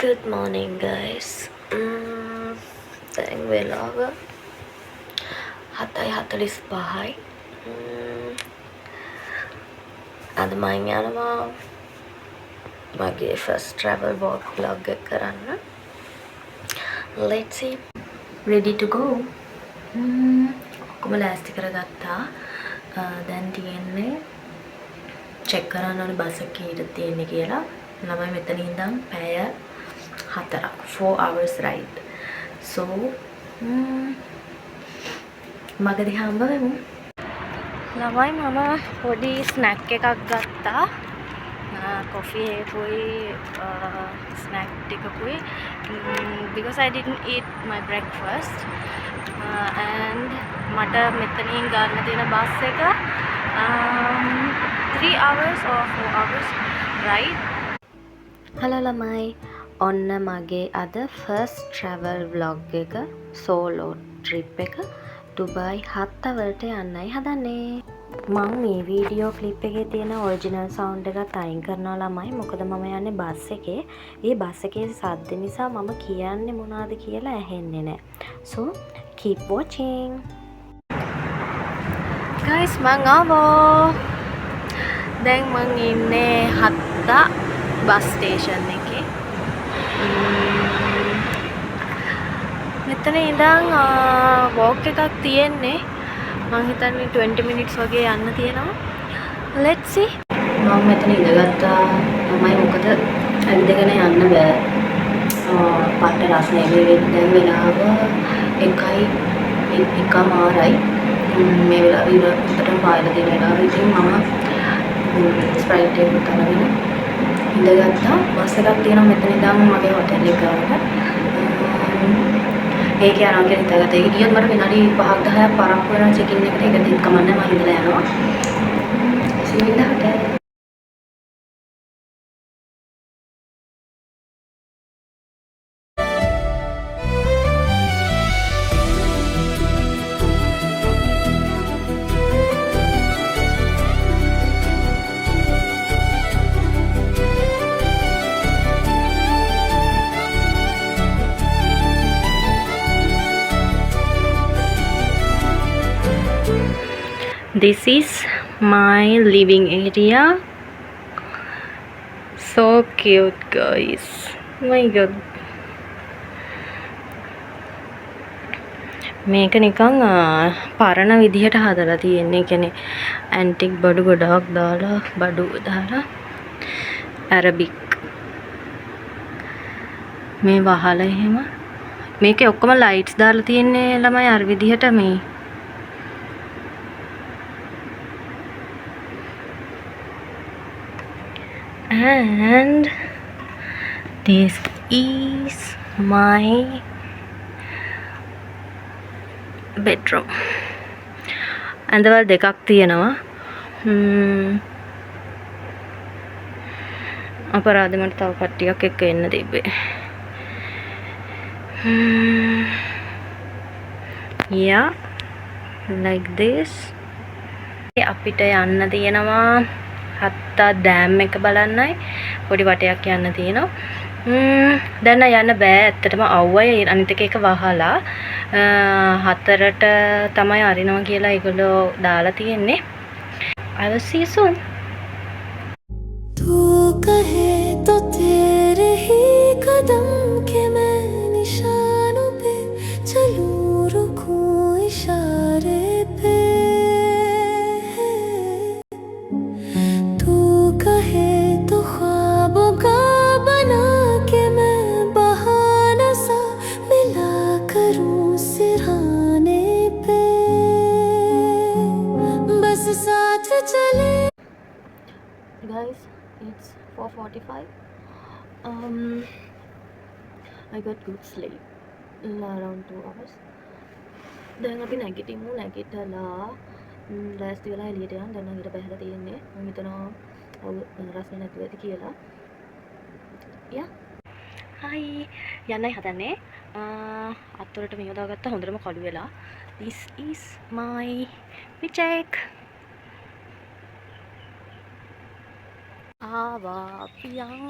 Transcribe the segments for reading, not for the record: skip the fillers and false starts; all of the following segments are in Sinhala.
Good morning guys. දැන් වෙලාව 7:45යි. අද මම යනවා මගේ first travel vlog එක කරන්න. Let's see. Ready to go. ඔක්කොම ලෑස්ති කරගත්තා. දැන් තියෙන්නේ check කරන්න ඕනේ බස් එකේ ඉඳ තියෙන්නේ කියලා. ළමයි මෙතන ඉඳන් පැය 4 hours ride. So මගදී හම්බ වෙමු. ළමයි මම පොඩි ස්නැක් එකක් ගත්තා. coffee එකකුයි snack ටිකකුයි because I didn't eat my breakfast and මට මෙතනින් ගන්න තියෙන බස් එක 3 hours or 4 hours ride. Hello ළමයි. ඔන්න මගේ අද first travel vlog එක solo trip එක ඩුබායි 7 වලට යන්නයි හදන්නේ. මම මේ වීඩියෝ ක්ලිප් එකේ තියෙන ඔරිජිනල් සවුන්ඩ් එකත් අයින් කරනවා ළමයි. මොකද මම යන්නේ බස් එකේ. ඒ බස් එකේ සද්ද නිසා මම කියන්නේ මොනවද කියලා ඇහෙන්නේ නැහැ. So keep watching. Guys මං ආවා. දැන් මං ඉන්නේ 7 බස් ස්ටේෂන් එකේ. මෙතන ඉඳන් walk එකක් තියෙන්නේ. මම හිතන්නේ 20 minutes වගේ යන්න තියෙනවා. Let's see. මම මෙතන ඉඳගත්තා. තමයි මොකද ඇවිදගෙන යන්න බෑ. පාට රස්නේ දැන් වෙලාව 1:00යි. මේ වෙලාව ඉරටම පායලා තියෙන වෙලාව. ඉතින් මම ස්ප්‍රයිට් එක කරගෙන ඉඳගත්තා. බස් එකක් තියෙනවා මෙතන ඉඳන් මගේ හොටෙල් එක ගාවට. ඒක යනවා කියලා හිතාගත්තා. ඒක ගියොත් මට විනාඩි 5-10ක් පරක්කු වෙනවා චෙක් ඉන් එකට. ඒක දිත් කමන්නේ මම ඉඳලා යනවා. See you in the hotel. This is my living area. So cute guys. Oh my god. මේක නිකන් පරණ විදිහට හදලා තියෙන්නේ. ඒ කියන්නේ ඇන්ටික් බඩු ගොඩක් දාලා බඩු දාලා ඇරබික් මේ වහලා එහෙම මේකේ ඔක්කොම ලයිට්ස් දාලා තියෙන්නේ ළමයි අර විදිහට මේ and this is my bedroom. ඇඳවල් දෙකක් තියෙනවා. අපරාධ මට තව කට්ටියක් එක්ක එන්න තිබ්බේ. Yeah, like this. අපිට යන්න තියෙනවා හත්තා ඩෑම් එක බලන්නයි පොඩි වටයක් යන්න තියෙනවා. දැන් යන්න බෑ ඇත්තටම අවුවයි අනිත් එක වහලා 4ට තමයි අරිනවා කියලා ඒගොල්ලෝ දාලා තියෙන්නේ. I will see you soon. तू कहे तो तेरे ही कदम के मैं निशानों पे चलूं रुकूं इशारे पे तू कहे तो ख्वाबों का बना के मैं बहाना सा मिला करूं सिरहाने पे बस साथ चले. Guys, it's 4:45. I got good sleep around 2 hours. දැන් අපි නැගිටිමු. නැගිටලා ලෑස්ති වෙලා එළියට යන්න. දැන් නම් ඊට බහැලා තියෙන්නේ. මම හිතනවා රස්නේ නැතුව ඇති කියලා. යා. Hi. යන්නයි හදන්නේ. අත්වලට මේ යොදාගත්ත හොඳටම කළු වෙලා. This is my paycheck. ආවා පියන්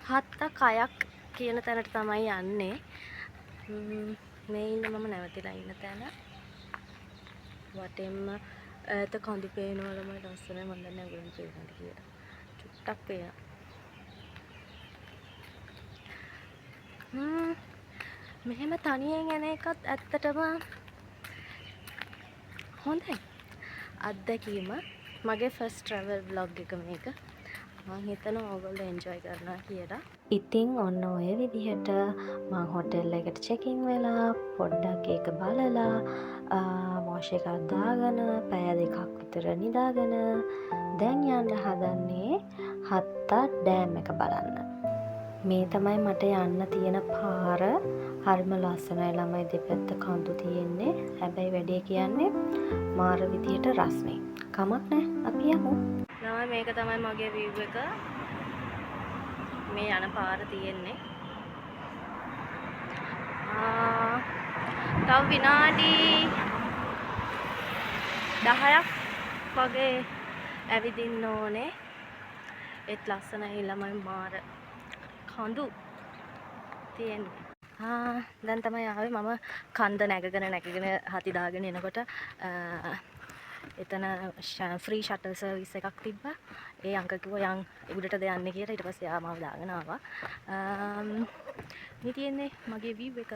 හත්ත කයක් කියන තැනට තමයි යන්නේ. මේ ඉන්න මම නැවතිලා ඉන්න තැන. වටෙන්ම ඈත කඳු පේනවා ළමයි ලස්සනයි. මම දන්නේ නැහැ ඔයගොල්ලෝ පේනවද කියලා. චුට්ටක් පේනවා. මෙහෙම තනියෙන් යන එකත් ඇත්තටම හොඳයි. අත්දැකීම. මගේ ෆස්ට් ට්‍රැවල් ව්ලොග් එක මේක. මම හිතනවා ඔයගොල්ලෝ එන්ජොයි කරනවා කියලා. ඉතින් ඔන්න ඔය විදිහට මම හොටෙල් එකට චෙකින් වෙලා පොඩ්ඩක් ඒක බලලා වොෂ් එකක් දාගෙන පැය දෙකක් විතර නිදාගෙන දැන් යන්න හදන්නේ හත්ත ඩෑම් එක බලන්න. මේ තමයි මට යන්න තියෙන පාර. හරිම ලස්සනයි ළමයි දෙපැත්ත කඳු තියෙන්නේ. හැබැයි වැඩේ කියන්නේ මාර විදිහට රස්නේ. කමක් නැහැ අපි යමු. ළමයි මේක තමයි මගේ view එක. මේ යන පාර තියෙන්නේ. තව විනාඩි 10ක් වගේ ඇවිදින්න ඕනේ. ඒත් ලස්සනයි ළමයි මාර කඳු තියෙන්නේ. දැන් තමයි ආවේ මම කන්ද නැගගෙන හති දාගෙන එනකොට එතන ෆ්‍රී ෂටල් සර්විස් එකක් තිබ්බා. ඒ අංකල් කිව්වා යන් උඩටද යන්නේ කියලා. ඊට පස්සේ ආ මාව දාගෙන ආවා. මේ තියෙන්නේ මගේ view එක.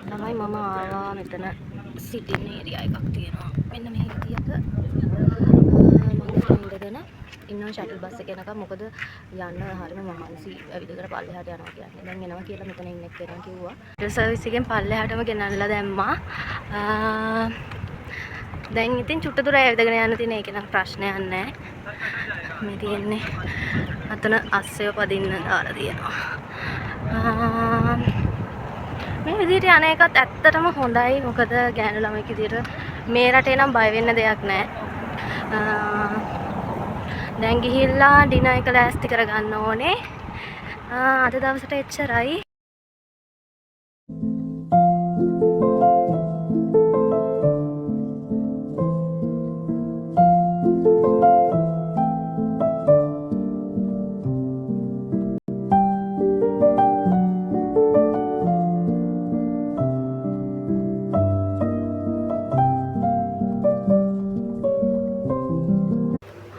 ළමයි මම ආවා මෙතන සිටින් ඒරියා එකක් තියෙනවා. මෙන්න මේ විදියට මම ඉඳගෙන ඉන්නවා ෂටල් බස් එක යනකම්. මොකද යන්න හරිම මහන්සි ඇවිදගෙන පල්ලෙහාට යනවා කියන්නේ. දැන් එනවා කියලා මෙතන ඉන්න එක්කෙනා කිව්වා. ෂටල් සර්විස් එකෙන් පල්ලෙහාටම ගෙනල්ලා දැම්මා. දැන් ඉතින් චුට්ට දුර ඇවිදගෙන යන්න තියෙන එක නම් ප්‍රශ්නයක් නැහැ. මේ තියෙන්නේ අතන අස්සෙව පදින්න දාලා තියෙනවා. මේ විදිහට යන එකත් ඇත්තටම හොඳයි. මොකද ගෑනු ළමෙක් විදිහට මේ රටේ නම් බය වෙන්න දෙයක් නැහැ. දැන් ගිහිල්ලා ඩිනර් එක ලෑස්ති කරගන්න ඕනේ. අද දවසට එච්චරයි.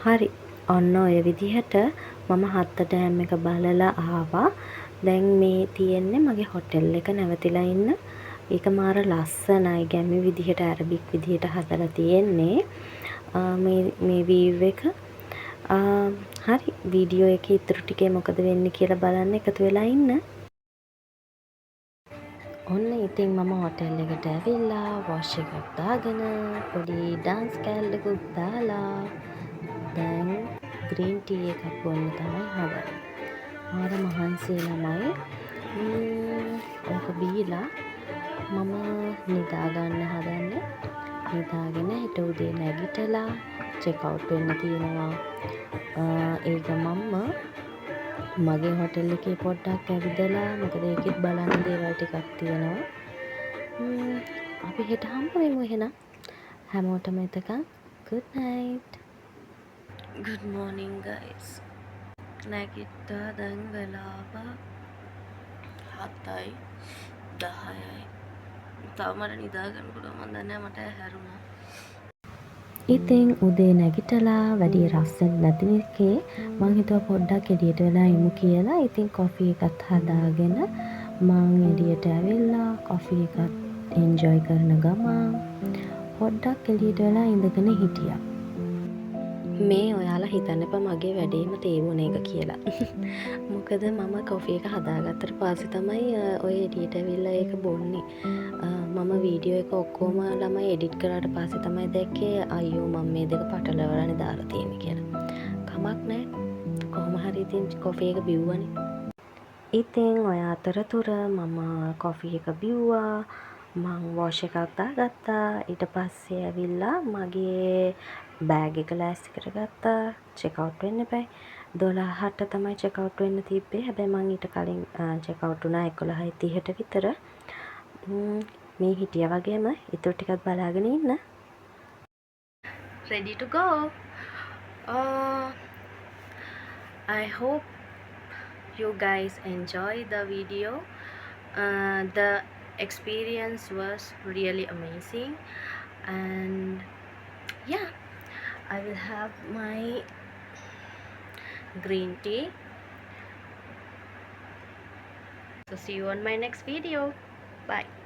හරි ඔන්න ඔය විදිහට මම හත්ත ඩෑම් එක බලලා ආවා. දැන් මේ තියෙන්නේ මගේ හොටෙල් එක නැවතිලා ඉන්න. ඒක මාර ලස්සනයි. ගැමි විදිහට අරබික් විදිහට හදලා තියෙන්නේ. මේ view එක. හරි වීඩියෝ එකේ ඉතුරු ටිකේ මොකද වෙන්නේ කියලා බලන්න එකතු වෙලා ඉන්න. ඔන්න ඉතින් මම හොටෙල් එකට ඇවිල්ලා වොෂ් එකක් දාගෙන පොඩි ඩාන්ස් කෑල්ලකුත් දාලා දැන් ග්‍රීන් ටී එකක් බොන්න තමයි හදන්නේ. මාර මහන්සි ළමයි. ඕක බීලා මම නිදා ගන්න හදන්නේ. නිදාගෙන හෙට උදේ නැගිටලා චෙක් අවුට් වෙන්න තියෙනවා. ඒ ගමන්ම මගේ හොටෙල් එකේ පොඩ්ඩක් ඇවිදලා මොකද ඒකෙත් බලන්න දේවල් ටිකක් තියෙනවා. අපි හෙට හම්බ වෙමු එහෙනම්. හැමෝටම එතකන් good night. good morning guys. නැගිට්ටා දැන් වෙලාව 7යි 10යි. තව මට නිදා ගන්න පුළුවන්. මම දන්නේ මට හැරුණා. ඉතින් උදේ නැගිටලා වැඩි රස්සක් නැති එකේ මං හිතුවා පොඩ්ඩක් එළියට වෙලා ඉමු කියලා. ඉතින් කොෆි එකත් හදාගෙන මං එළියට ඇවිල්ලා කොෆි එකත් එන්ජොයි කරන ගමන් පොඩ්ඩක් එළියට වෙලා ඉඳගෙන හිටියා. මේ ඔයාලා හිතන්න එපා මගේ වැඩේම තේරුණ එක කියලා. මොකද මම කොෆි එක හදාගත්තට පස්සේ තමයි ඔය එළියට ඇවිල්ලා ඒක බොන්නේ. මම වීඩියෝ එක ඔක්කොම ළමයි එඩිට් කරාට පස්සේ තමයි දැක්කේ අයියෝ මම මේ දෙක පටලවලානේ දාලා තියෙන්නේ කියලා. කමක් නැහැ. කොහොම හරි ඉතින් කොෆි එක බිව්වනේ. ඉතින් ඔය අතරතුර මම කොෆි එක බිව්වා. මං වොෂ් එකක් දාගත්තා. ඊට පස්සේ ඇවිල්ලා මගේ බෑග් එක ලෑස්ති කරගත්තා. චෙක් අවුට් වෙන්න එපයි. 12ට තමයි චෙක් අවුට් වෙන්න තිබ්බේ. හැබැයි මං ඊට කලින් චෙක් අවුට් වුණා 11:30ට විතර. මේ හිටියා වගේම ඊටු ටිකක් බලාගෙන ඉන්න. Ready to go. I hope you guys enjoy the video. The experience was really amazing, and yeah, I will have my green tea. So see you on my next video. Bye.